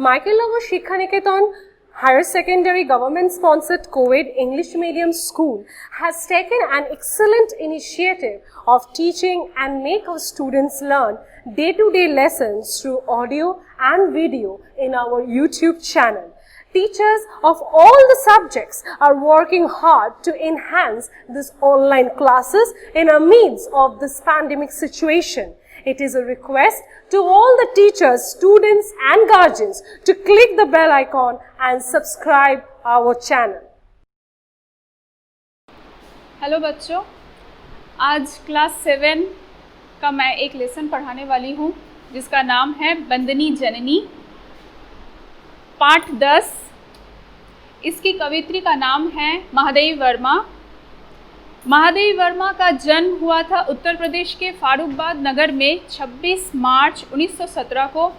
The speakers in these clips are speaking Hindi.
Michael Shikha Niketan Higher Secondary Government-sponsored co-ed English medium school has taken an excellent initiative of teaching and make our students learn day-to-day lessons through audio and video in our YouTube channel. Teachers of all the subjects are working hard to enhance these online classes in the midst of this pandemic situation. It is a request to all the teachers, students and guardians to click the bell icon and subscribe our channel. Hello बच्चों, आज क्लास 7 का मैं एक लेसन पढ़ाने वाली हूँ जिसका नाम है बंदनी जननी, पाठ 10। इसकी कवित्री का नाम है महादेवी वर्मा। महादेवी वर्मा का जन्म हुआ था उत्तर प्रदेश के फारुखाबाद नगर में 26 मार्च 1917 को।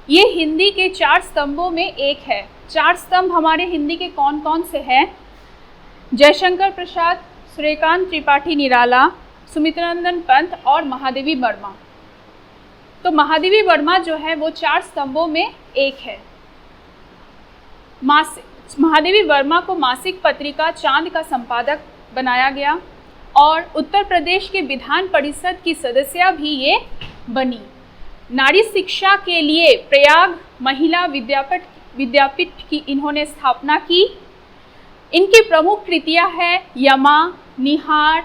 ये हिंदी के 4 स्तंभों में एक है। 4 स्तंभ हमारे हिंदी के कौन कौन से हैं? जयशंकर प्रसाद, सूर्यकांत त्रिपाठी निराला, सुमित्रानंदन पंत और महादेवी वर्मा। तो महादेवी वर्मा जो है वो 4 स्तंभों में एक है। महादेवी वर्मा को मासिक पत्रिका चांद का संपादक बनाया गया और उत्तर प्रदेश के विधान परिषद की सदस्य भी ये बनी। नारी शिक्षा के लिए प्रयाग महिला विद्यापीठ की इन्होंने स्थापना की। इनकी प्रमुख कृतियां हैं यमा, निहार,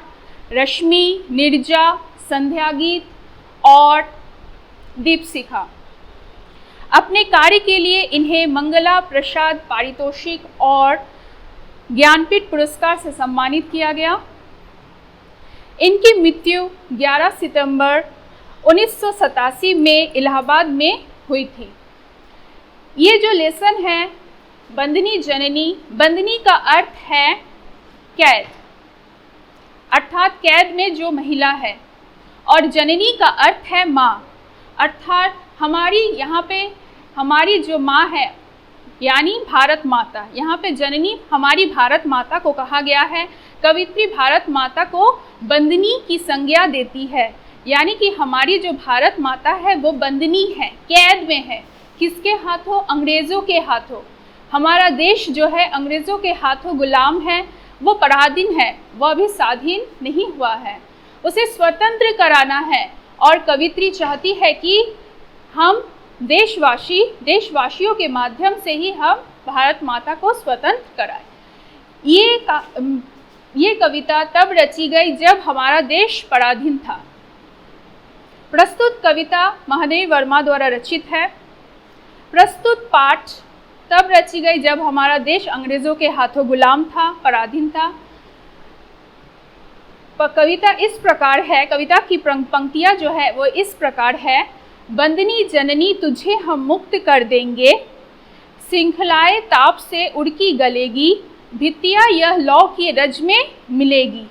रश्मि, निर्जा, संध्या गीत और दीपशिखा। अपने कार्य के लिए इन्हें मंगला प्रसाद पारितोषिक और ज्ञानपीठ पुरस्कार से सम्मानित किया गया। इनकी मृत्यु 11 सितंबर 1987 में इलाहाबाद में हुई थी। ये जो लेसन है बंदनी जननी, बंदनी का अर्थ है कैद, अर्थात कैद में जो महिला है, और जननी का अर्थ है माँ, अर्थात हमारी यहाँ पे हमारी जो माँ है यानी भारत माता। यहाँ पे जननी हमारी भारत माता को कहा गया है। कवित्री भारत माता को बंदनी की संज्ञा देती है, यानी कि हमारी जो भारत माता है वो बंदनी है, कैद में है। किसके हाथों? अंग्रेज़ों के हाथों। हमारा देश जो है अंग्रेज़ों के हाथों गुलाम है, वो पराधीन है, वो अभी स्वाधीन नहीं हुआ है, उसे स्वतंत्र कराना है। और कवित्री चाहती है कि हम देशवासियों के माध्यम से ही हम भारत माता को स्वतंत्र कराएं। ये कविता तब रची गई जब हमारा देश पराधीन था। प्रस्तुत कविता महादेवी वर्मा द्वारा रचित है। प्रस्तुत पाठ तब रची गई जब हमारा देश अंग्रेज़ों के हाथों गुलाम था, पराधीन था। कविता इस प्रकार है, कविता की पंक्तियाँ जो है वो इस प्रकार है। बंदनी जननी तुझे हम मुक्त कर देंगे, श्रृंखलाए ताप से उड़की गलेगी, भित्तियाँ यह लौ की रज में मिलेगी,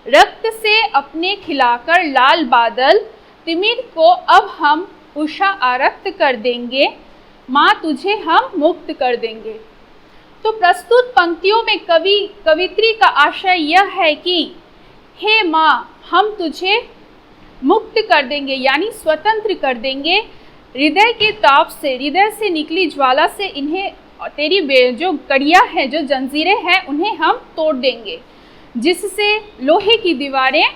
रक्त से अपने खिलाकर लाल बादल, तिमिर को अब हम उषा आरक्त कर देंगे, माँ तुझे हम मुक्त कर देंगे। तो प्रस्तुत पंक्तियों में कवित्री का आशय यह है कि हे माँ, हम तुझे मुक्त कर देंगे यानी स्वतंत्र कर देंगे। हृदय के ताप से, हृदय से निकली ज्वाला से इन्हें, तेरी जो कड़ियाँ हैं, जो जंजीरें हैं, उन्हें हम तोड़ देंगे, जिससे लोहे की दीवारें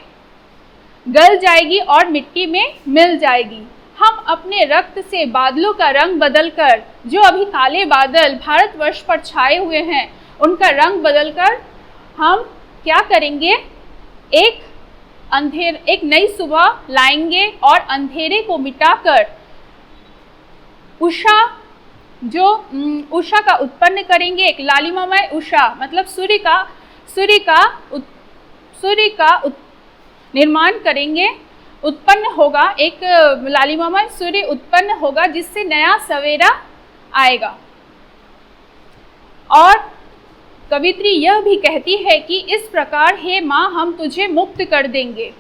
गल जाएगी और मिट्टी में मिल जाएगी। हम अपने रक्त से बादलों का रंग बदलकर, जो अभी काले बादल भारतवर्ष पर छाए हुए हैं, उनका रंग बदलकर हम क्या करेंगे? एक नई सुबह लाएंगे और अंधेरे को मिटाकर उषा का उत्पन्न करेंगे। एक लालिमामय उषा मतलब सूर्य का निर्माण करेंगे, उत्पन्न होगा, एक लालिमामय सूर्य उत्पन्न होगा जिससे नया सवेरा आएगा। और कवित्री यह भी कहती है कि इस प्रकार हे माँ, हम तुझे मुक्त कर देंगे,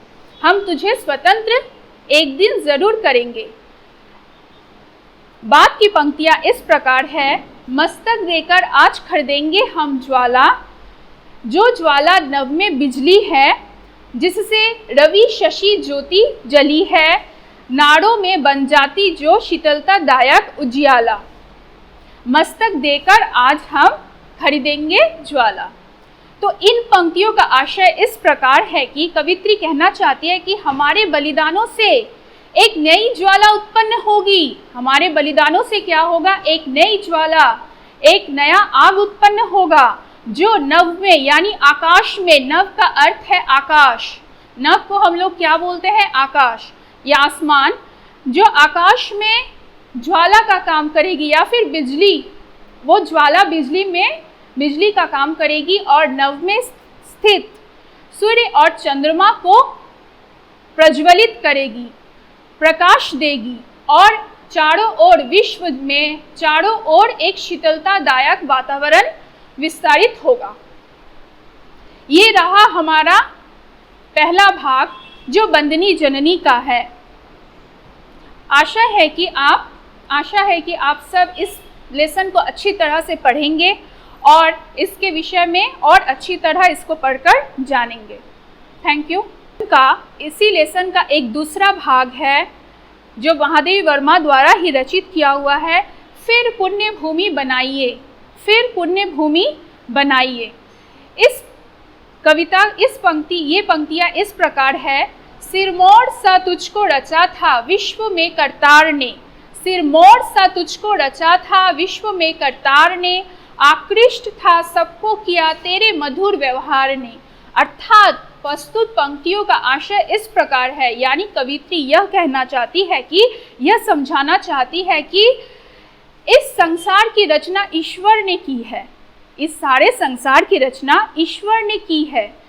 हम तुझे स्वतंत्र एक दिन जरूर करेंगे। बाद की पंक्तियाँ इस प्रकार है। मस्तक देकर आज खरीदेंगे हम ज्वाला, जो ज्वाला नभ में बिजली है, जिससे रवि शशि ज्योति जली है, नाड़ों में बन जाती जो शीतलता दायक उजियाला, मस्तक देकर आज हम खरीदेंगे ज्वाला। तो इन पंक्तियों का आशय इस प्रकार है कि कवित्री कहना चाहती है कि हमारे बलिदानों से एक नई ज्वाला उत्पन्न होगी। हमारे बलिदानों से क्या होगा? एक नई ज्वाला, एक नया आग उत्पन्न होगा जो नभ में यानी आकाश में, नभ का अर्थ है आकाश, नभ को हम लोग क्या बोलते हैं? आकाश या आसमान, जो आकाश में ज्वाला का काम करेगी या फिर बिजली, वो ज्वाला बिजली का काम करेगी और नभ में स्थित सूर्य और चंद्रमा को प्रज्वलित करेगी, प्रकाश देगी और चारों ओर विश्व में चारों ओर एक शीतलतादायक वातावरण विस्तारित होगा। ये रहा हमारा पहला भाग जो बंदनी जननी का है। आशा है कि आप सब इस लेसन को अच्छी तरह से पढ़ेंगे और इसके विषय में और अच्छी तरह इसको पढ़कर जानेंगे। Thank you. इसी लेसन का एक दूसरा भाग है जो महादेवी वर्मा द्वारा ही रचित किया हुआ है, फिर पुण्य भूमि बनाइए, फिर पुण्य भूमि बनाइए। ये पंक्तियाँ इस प्रकार है। सिरमौर सा तुझको रचा था विश्व में करतार ने, सिरमौर सा तुझको रचा था विश्व में करतार ने, आकृष्ट था सबको किया तेरे मधुर व्यवहार ने। अर्थात प्रस्तुत पंक्तियों का आशय इस प्रकार है, यानी कवित्री यह कहना चाहती है कि यह समझाना चाहती है कि इस संसार की रचना ईश्वर ने की है, इस सारे संसार की रचना ईश्वर ने की है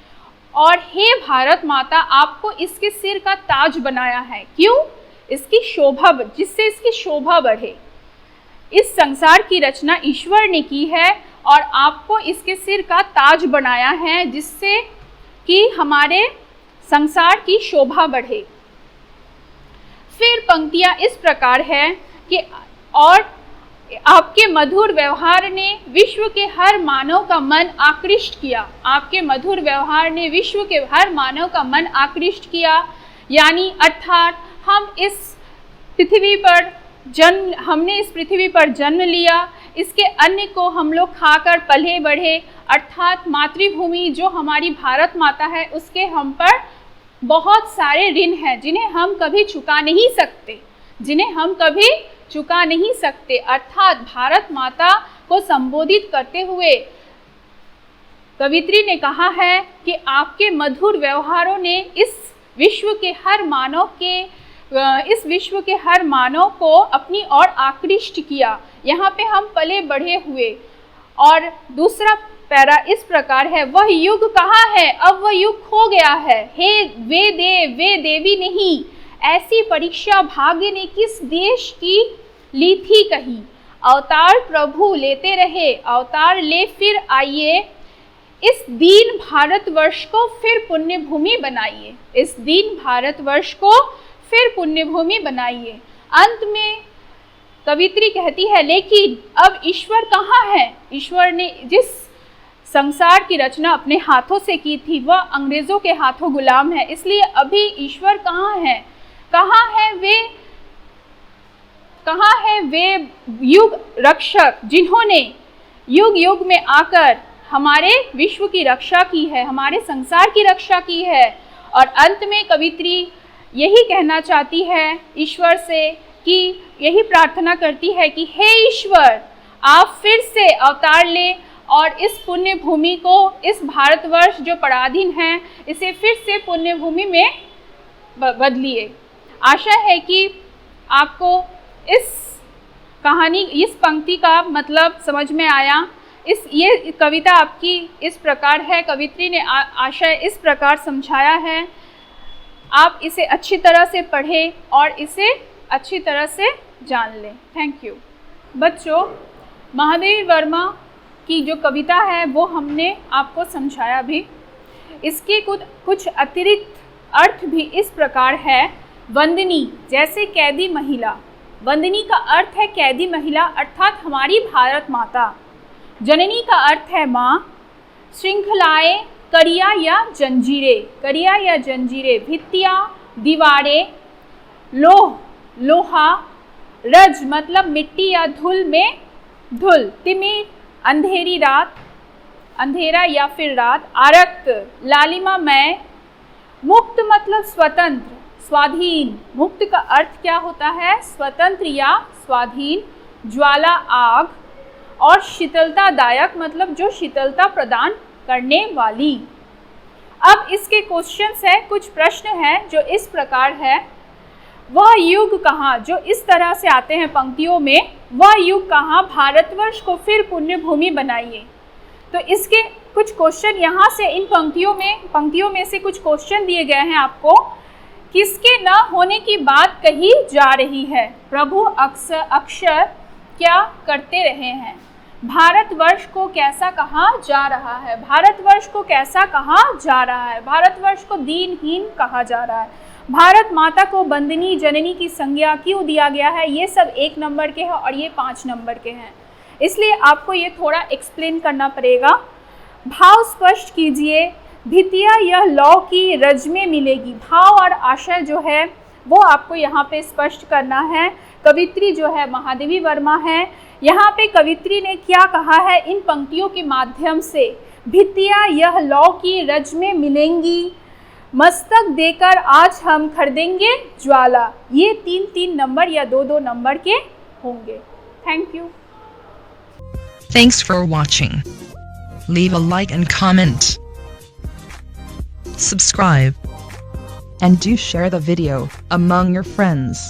और हे भारत माता आपको इसके सिर का ताज बनाया है। क्यों? इसकी शोभा, जिससे इसकी शोभा बढ़े। इस संसार की रचना ईश्वर ने की है और आपको इसके सिर का ताज बनाया है जिससे कि हमारे संसार की शोभा बढ़े। फिर पंक्तियाँ इस प्रकार है कि और आपके मधुर व्यवहार ने विश्व के हर मानव का मन आकृष्ट किया, आपके मधुर व्यवहार ने विश्व के हर मानव का मन आकृष्ट किया, यानी अर्थात हमने इस पृथ्वी पर जन्म लिया, इसके अन्न को हम लोग खाकर पले बढ़े, अर्थात मातृभूमि जो हमारी भारत माता है उसके हम पर बहुत सारे ऋण हैं जिन्हें हम कभी चुका नहीं सकते, अर्थात भारत माता को संबोधित करते हुए कवित्री ने कहा है कि आपके मधुर व्यवहारों ने इस विश्व के हर मानव को अपनी ओर आकृष्ट किया। यहाँ पे हम पले बढ़े हुए। और दूसरा पैरा इस प्रकार है, वह युग कहाँ है, अब वह युग खो गया है, हे वे देवी नहीं, ऐसी परीक्षा भाग्य ने किस देश की ली थी कही, अवतार प्रभु लेते रहे, अवतार ले फिर आइए, इस दीन भारतवर्ष को फिर पुण्य भूमि बनाइए, इस दीन भारतवर्ष को फिर पुण्य भूमि बनाइए। अंत में कवित्री कहती है लेकिन अब ईश्वर कहाँ है? ईश्वर ने जिस संसार की रचना अपने हाथों से की थी वह अंग्रेजों के हाथों गुलाम है, इसलिए अभी ईश्वर कहाँ है? कहाँ है वे युग रक्षक जिन्होंने युग युग में आकर हमारे विश्व की रक्षा की है, हमारे संसार की रक्षा की है। और अंत में कवित्री यही कहना चाहती है ईश्वर से कि यही प्रार्थना करती है कि हे ईश्वर आप फिर से अवतार ले और इस पुण्य भूमि को, इस भारतवर्ष जो पराधीन है, इसे फिर से पुण्य भूमि में बदलिए। आशा है कि आपको इस पंक्ति का मतलब समझ में आया। ये कविता आपकी इस प्रकार है, कवित्री ने आशय इस प्रकार समझाया है। आप इसे अच्छी तरह से पढ़ें और इसे अच्छी तरह से जान लें। Thank you. बच्चों, महादेवी वर्मा की जो कविता है वो हमने आपको समझाया भी। इसके कुछ अतिरिक्त अर्थ भी इस प्रकार है। वंदनी जैसे कैदी महिला, वंदनी का अर्थ है कैदी महिला अर्थात हमारी भारत माता। जननी का अर्थ है माँ। श्रृंखलाएँ, करिया या जंजीरें, भित्तियाँ, दीवारें, लोह लोहा, रज मतलब मिट्टी या धूल में धूल, तिमिर अंधेरी रात, अंधेरा या फिर रात, आरक्त लालिमामय, मुक्त मतलब स्वतंत्र स्वाधीन, मुक्त का अर्थ क्या होता है, स्वतंत्र या स्वाधीन, ज्वाला आग, और शीतलतादायक मतलब जो शीतलता प्रदान करने वाली। अब इसके क्वेश्चंस है, कुछ प्रश्न हैं जो इस प्रकार है, वह युग कहाँ, जो इस तरह से आते हैं पंक्तियों में, वह युग कहाँ भारतवर्ष को फिर पुण्य भूमि बनाइए। तो इसके कुछ क्वेश्चन यहाँ से इन पंक्तियों में से कुछ क्वेश्चन दिए गए हैं आपको। किसके न होने की बात कही जा रही है, प्रभु अक्षर क्या करते रहे हैं, भारतवर्ष को कैसा कहा जा रहा है, भारतवर्ष को कैसा कहा जा रहा है, भारतवर्ष को दीनहीन कहा जा रहा है, भारत माता को बंदनी जननी की संज्ञा क्यों दिया गया है। ये सब 1 नंबर के हैं और ये 5 नंबर के हैं, इसलिए आपको ये थोड़ा एक्सप्लेन करना पड़ेगा। भाव स्पष्ट कीजिए, भितिया यह लौ की रज में मिलेगी, भाव और आशय जो है वो आपको यहाँ पे स्पष्ट करना है। कवित्री जो है महादेवी वर्मा है, यहाँ पे कवित्री ने क्या कहा है इन पंक्तियों के माध्यम से, भितिया यह लौ की रज में मिलेंगी, मस्तक देकर आज हम खरीदेंगे ज्वाला। ये 3-3 नंबर या 2-2 नंबर के होंगे। Thank you. Thanks for watching. Leave a like and comment. Subscribe. And do share the video among your friends.